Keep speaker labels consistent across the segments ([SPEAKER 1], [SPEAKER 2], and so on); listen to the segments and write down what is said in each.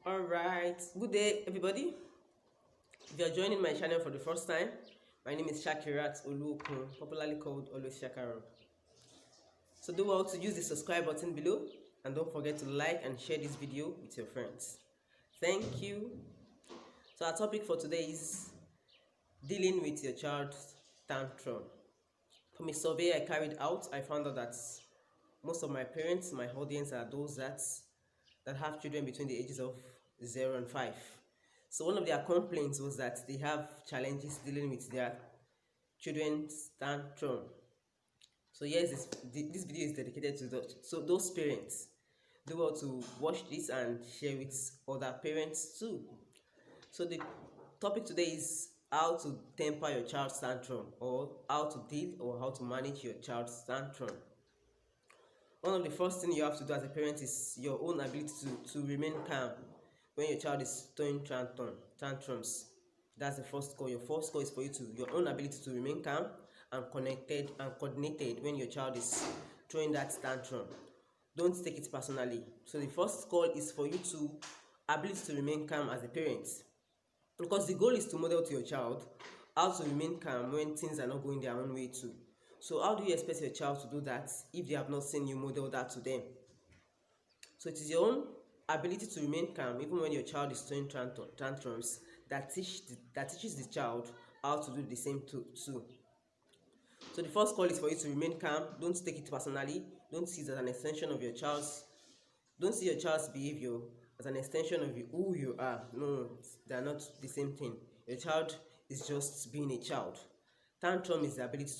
[SPEAKER 1] All right, good day, everybody. If you're joining my channel for the first time, my name is Shakirat Oluokun, popularly called Always Shakaro. So do well to use the subscribe button below and don't forget to like and share this video with your friends. Thank you. So our topic for today is dealing with your child's tantrum. From a survey I carried out, I found out that most of my parents, my audience, are those that have children between the ages of 0 and 5. So one of their complaints was that they have challenges dealing with their children's tantrum. So yes, this video is dedicated to those parents. Do well to watch this and share with other parents too. So the topic today is how to temper your child's tantrum, or how to deal or how to manage your child's tantrum. One of the first things you have to do as a parent is your own ability to remain calm when your child is throwing tantrums. That's the first goal. Your first goal is for your own ability to remain calm and connected and coordinated when your child is throwing that tantrum. Don't take it personally. So the first goal is for you to ability to remain calm as a parent, because the goal is to model to your child how to remain calm when things are not going their own way too. So how do you expect your child to do that if they have not seen you model that to them? So it is your own ability to remain calm even when your child is throwing tantrums that teaches the child how to do the same too. So the first call is for you to remain calm. Don't take it personally. Don't see it as an extension of your child's. Don't see your child's behavior as an extension of who you are. No, they are not the same thing. Your child is just being a child. Tantrum is the ability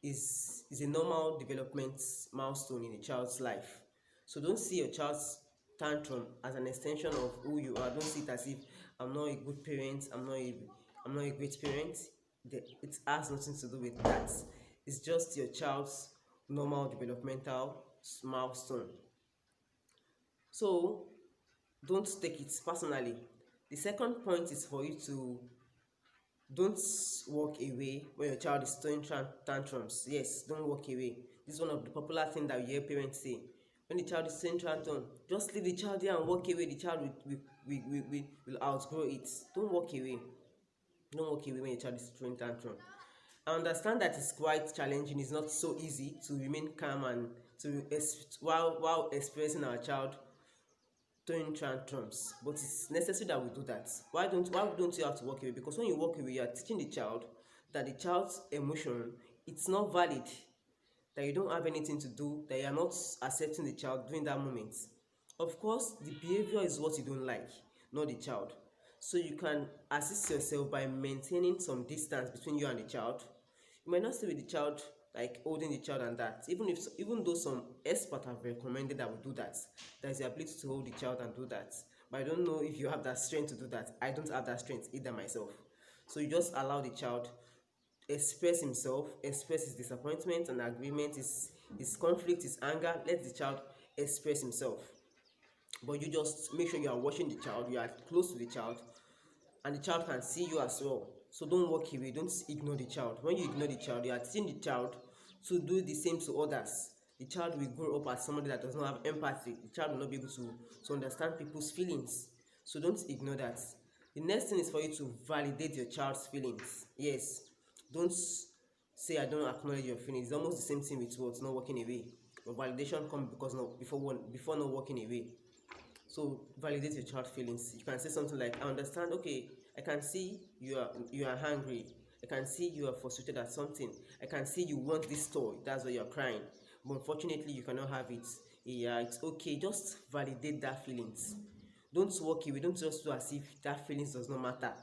[SPEAKER 1] is a normal development milestone in a child's life. So don't see your child's tantrum as an extension of who you are. Don't see it as if I'm not a good parent, I'm not a great parent. It has nothing to do with that. It's just your child's normal developmental milestone. So don't take it personally. The second point is for you to don't walk away when your child is throwing tantrums. Yes, don't walk away. This is one of the popular things that we hear parents say. When the child is throwing tantrum, just leave the child there and walk away. The child will outgrow it. Don't walk away. Don't walk away when your child is throwing tantrum. I understand that it's quite challenging. It's not so easy to remain calm and while expressing our child throwing tantrums, but it's necessary that we do that. Why don't you have to walk away? Because when you walk away, you are teaching the child that the child's emotion, it's not valid, that you don't have anything to do, that you are not accepting the child during that moment. Of course, the behavior is what you don't like, not the child. So you can assist yourself by maintaining some distance between you and the child. You might not stay with the child like holding the child and that. Even though some experts have recommended that we do that, there is the ability to hold the child and do that. But I don't know if you have that strength to do that. I don't have that strength either myself. So you just allow the child express himself, express his disappointment and agreement, his conflict, his anger. Let the child express himself. But you just make sure you are watching the child, you are close to the child, and the child can see you as well. So don't walk away, don't ignore the child. When you ignore the child, you are teaching the child to do the same to others. The child will grow up as somebody that does not have empathy. The child will not be able to understand people's feelings. So don't ignore that. The next thing is for you to validate your child's feelings. Yes, don't say I don't acknowledge your feelings. It's almost the same thing with words, not walking away. But validation comes before not walking away. So validate your child's feelings. You can say something like, I understand, okay, I can see you are hungry. I can see you are frustrated at something. I can see you want this toy. That's why you're crying. But unfortunately, you cannot have it. Yeah, it's okay. Just validate that feelings. Don't walk away. Don't just do as if that feelings does not matter.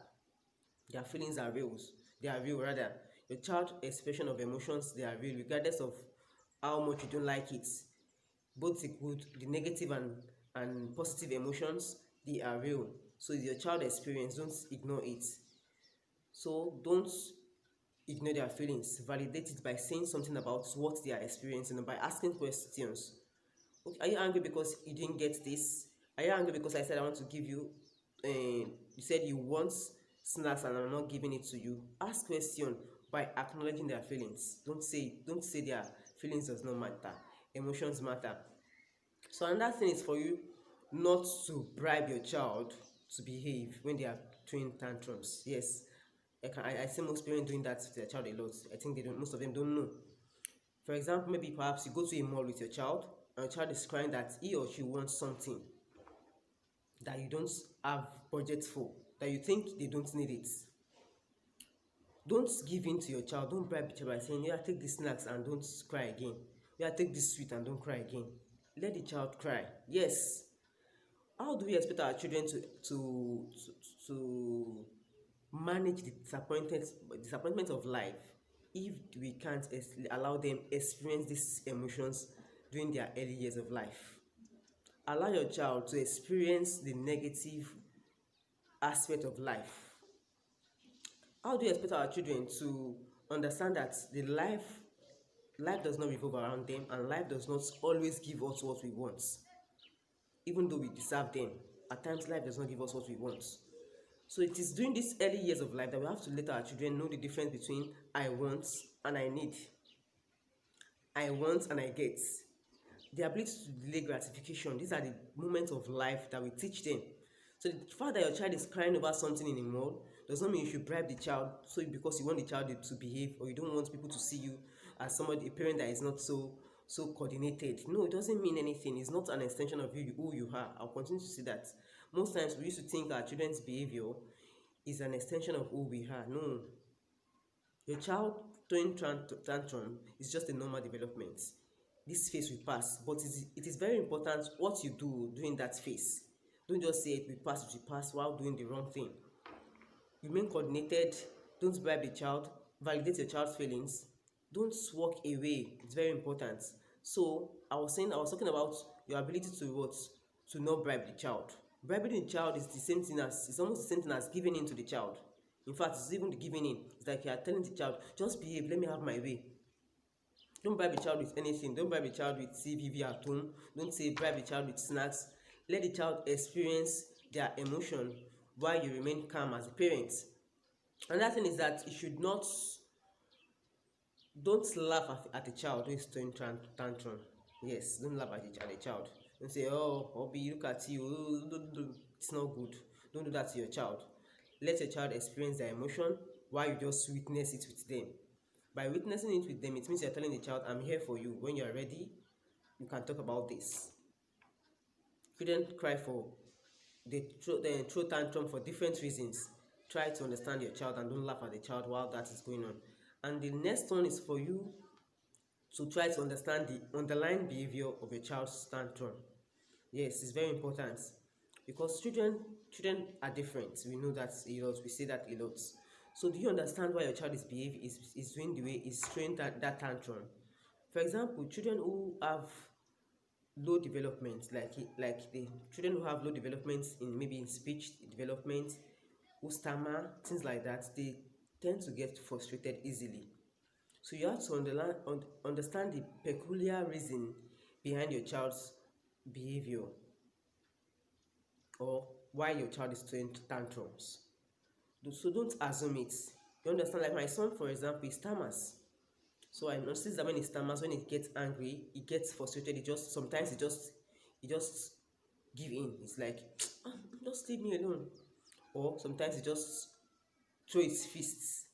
[SPEAKER 1] Their feelings are real. They are real rather. Your child's expression of emotions, they are real, regardless of how much you don't like it. Both the good, the negative and positive emotions, they are real. So it's your child experience, don't ignore it. So don't ignore their feelings, validate it by saying something about what they are experiencing and by asking questions. Okay, are you angry because you didn't get this? Are you angry because I said I want to give you you said you want snacks and I'm not giving it to you? Ask question by acknowledging their feelings. Don't say their feelings does not matter. Emotions matter. So another thing is for you not to bribe your child to behave when they are throwing tantrums. Yes, I see most parents doing that to their child a lot. I think they don't. Most of them don't know. For example, maybe perhaps you go to a mall with your child, and your child is crying that he or she wants something that you don't have budget for, that you think they don't need it. Don't give in to your child. Don't bribe the child by saying, yeah, take these snacks and don't cry again. Yeah, take this sweet and don't cry again. Let the child cry. Yes. How do we expect our children to manage the disappointment of life if we can't allow them experience these emotions during their early years of life? Allow your child to experience the negative aspect of life. How do you expect our children to understand that the life does not revolve around them, and life does not always give us what we want, even though we deserve them? At times life does not give us what we want. So it is during these early years of life that we have to let our children know the difference between I want and I need, I want and I get. The ability to delay gratification, these are the moments of life that we teach them. So the fact that your child is crying over something in a mall does not mean you should bribe the child so because you want the child to behave, or you don't want people to see you as somebody, a parent that is not so coordinated. No, it doesn't mean anything. It's not an extension of you, who you are. I'll continue to see that. Most times we used to think our children's behavior is an extension of who we are. No, your child throwing tantrum is just a normal development. This phase will pass, but it is very important what you do during that phase. Don't just say it will pass while doing the wrong thing. Remain coordinated. Don't bribe the child. Validate your child's feelings. Don't walk away. It's very important. So I was talking about your ability to what? To not bribe the child. Bribing the child is the same thing as, it's almost the same thing as giving in to the child. In fact, it's even the giving in. It's like you are telling the child, just behave, let me have my way. Don't bribe the child with anything. Don't bribe the child with CVV at home. Don't say bribe the child with snacks. Let the child experience their emotion while you remain calm as a parent. Another thing is that you should not, don't laugh at a child who is throwing tantrum. Yes, don't laugh at a child. Don't say, oh, Obi, look at you. It's not good. Don't do that to your child. Let your child experience their emotion while you just witness it with them. By witnessing it with them, it means you're telling the child, I'm here for you. When you're ready, you can talk about this. Children cry for, they throw tantrum for different reasons. Try to understand your child and don't laugh at the child while that is going on. And the next one is for you to try to understand the underlying behavior of your child's tantrum. Yes, it's very important because children are different. We know that a lot. We say that a lot. So do you understand why your child is doing the way is throwing that tantrum? For example, children who have low development, like the children who have low development in maybe in speech development, who stammer, things like that, they tend to get frustrated easily. So you have to understand the peculiar reason behind your child's behavior, or why your child is throwing tantrums. So don't assume it. You understand? Like my son, for example, he stammers. So I notice that when he stammers, when he gets angry, he gets frustrated. He just give in. It's like, "Ah, just leave me alone." Or sometimes he just throw his fists.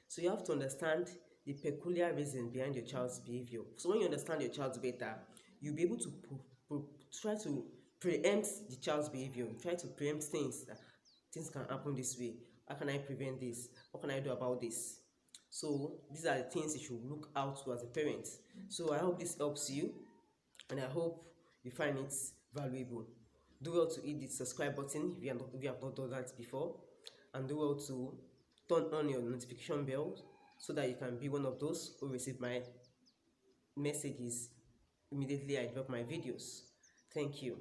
[SPEAKER 1] So you have to understand the peculiar reason behind your child's behavior. So when you understand your child better, you'll be able to try to preempt the child's behavior. Try to preempt things, that things can happen this way. How can I prevent this? What can I do about this? So these are the things you should look out to as a parent. So I hope this helps you, and I hope you find it valuable. Do well to hit the subscribe button if you have not done that before, and do well to turn on your notification bell so that you can be one of those who receive my messages immediately I drop my videos. Thank you.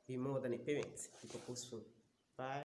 [SPEAKER 1] Be more than a parent. Be purposeful. Bye.